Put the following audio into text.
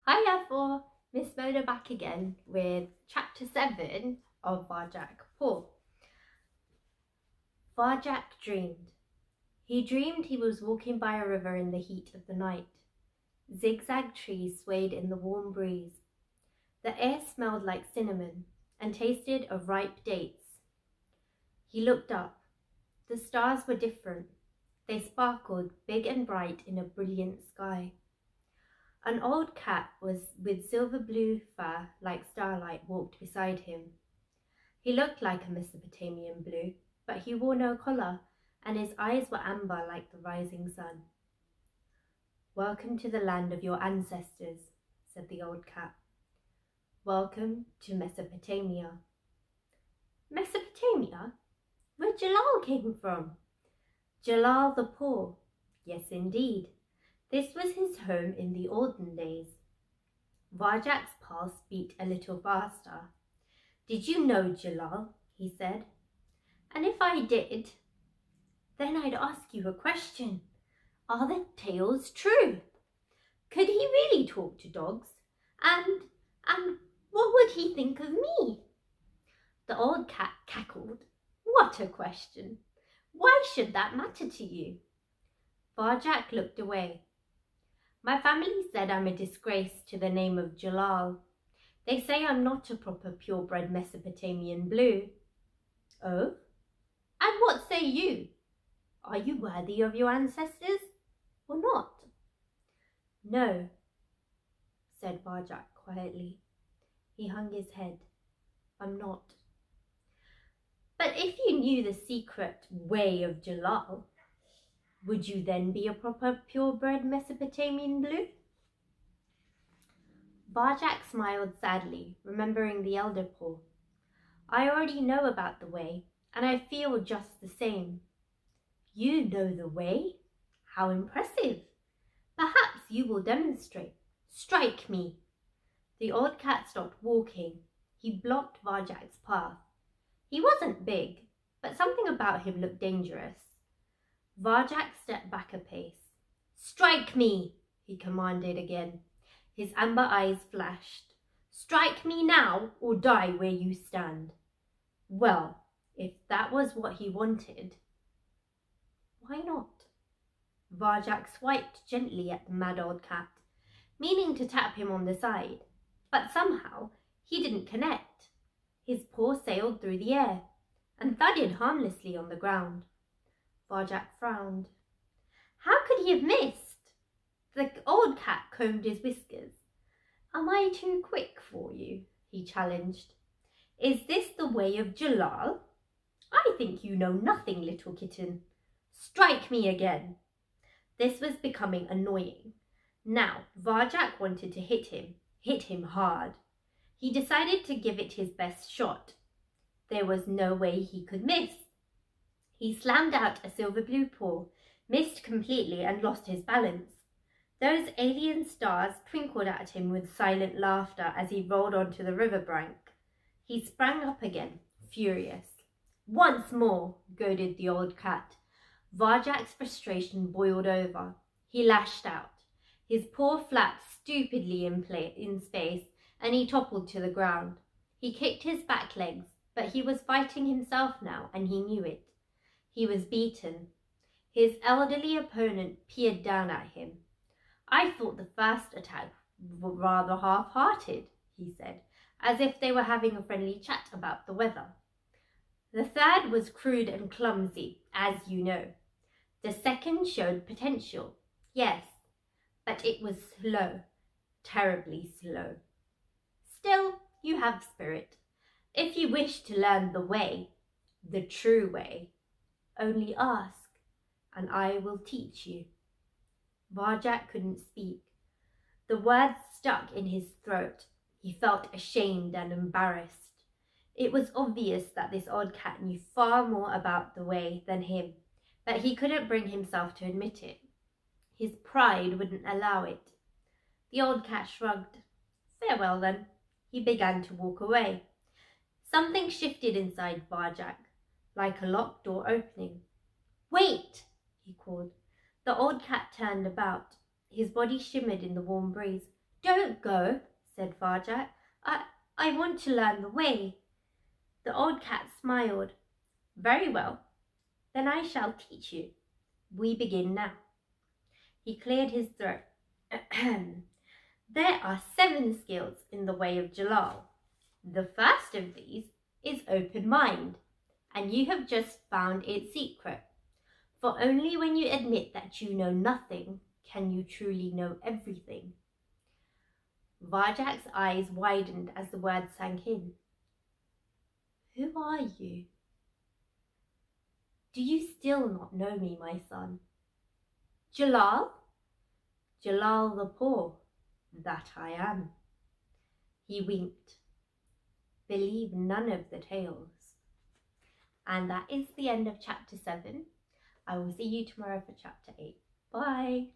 Hiya for Miss Mona back again with Chapter 7 of Varjak Paw. Varjak dreamed. He dreamed he was walking by a river in the heat of the night. Zigzag trees swayed in the warm breeze. The air smelled like cinnamon and tasted of ripe dates. He looked up. The stars were different. They sparkled big and bright in a brilliant sky. An old cat with silver blue fur like starlight walked beside him. He looked like a Mesopotamian blue, but he wore no collar, and his eyes were amber like the rising sun. "Welcome to the land of your ancestors," said the old cat. "Welcome to Mesopotamia." "Mesopotamia? Where Jalal came from?" "Jalal the Paw. Yes, indeed. This was his home in the olden days." Varjak's pulse beat a little faster. "Did you know Jalal?" he said. "And if I did, then I'd ask you a question. Are the tales true? Could he really talk to dogs? And what would he think of me?" The old cat cackled. "What a question! Why should that matter to you?" Varjak looked away. "My family said I'm a disgrace to the name of Jalal. They say I'm not a proper purebred Mesopotamian blue." "Oh? And what say you? Are you worthy of your ancestors or not?" "No," said Varjak quietly. He hung his head. "I'm not." "But if you knew the secret way of Jalal, would you then be a proper purebred Mesopotamian blue?" Varjak smiled sadly, remembering the elder Paw. "I already know about the way, and I feel just the same." "You know the way? How impressive! Perhaps you will demonstrate. Strike me." The old cat stopped walking. He blocked Varjak's path. He wasn't big, but something about him looked dangerous. Varjak stepped back a pace. "Strike me," he commanded again. His amber eyes flashed. "Strike me now or die where you stand." Well, if that was what he wanted, why not? Varjak swiped gently at the mad old cat, meaning to tap him on the side, but somehow he didn't connect. His paw sailed through the air and thudded harmlessly on the ground. Varjak frowned. How could he have missed? The old cat combed his whiskers. "Am I too quick for you?" he challenged. "Is this the way of Jalal? I think you know nothing, little kitten. Strike me again." This was becoming annoying. Now Varjak wanted to hit him hard. He decided to give it his best shot. There was no way he could miss. He slammed out a silver blue paw, missed completely and lost his balance. Those alien stars twinkled at him with silent laughter as he rolled onto the riverbank. He sprang up again, furious. "Once more," goaded the old cat. Varjak's frustration boiled over. He lashed out. His paw flapped stupidly in space, and he toppled to the ground. He kicked his back legs, but he was fighting himself now, and he knew it. He was beaten. His elderly opponent peered down at him. "I thought the first attack was rather half-hearted," he said, as if they were having a friendly chat about the weather. "The third was crude and clumsy, as you know. The second showed potential, yes, but it was slow, terribly slow. Still, you have spirit. If you wish to learn the way, the true way, only ask, and I will teach you." Varjak couldn't speak. The words stuck in his throat. He felt ashamed and embarrassed. It was obvious that this old cat knew far more about the way than him, but he couldn't bring himself to admit it. His pride wouldn't allow it. The old cat shrugged. "Farewell then." He began to walk away. Something shifted inside Varjak, like a locked door opening. "Wait!" he called. The old cat turned about. His body shimmered in the warm breeze. Don't go, said Varjak. I want to learn the way. The old cat smiled. Very well, then I shall teach you. We begin now. He cleared his throat. There are 7 skills in the way of Jalal. The first of these is open mind, and you have just found its secret. For only when you admit that you know nothing can you truly know everything. Varjak's eyes widened as the words sank in. Who are you? Do you still not know me, my son? Jalal? Jalal the Paw, that I am. He winked. Believe none of the tales. And that is the end of chapter 7. I will see you tomorrow for chapter 8. Bye.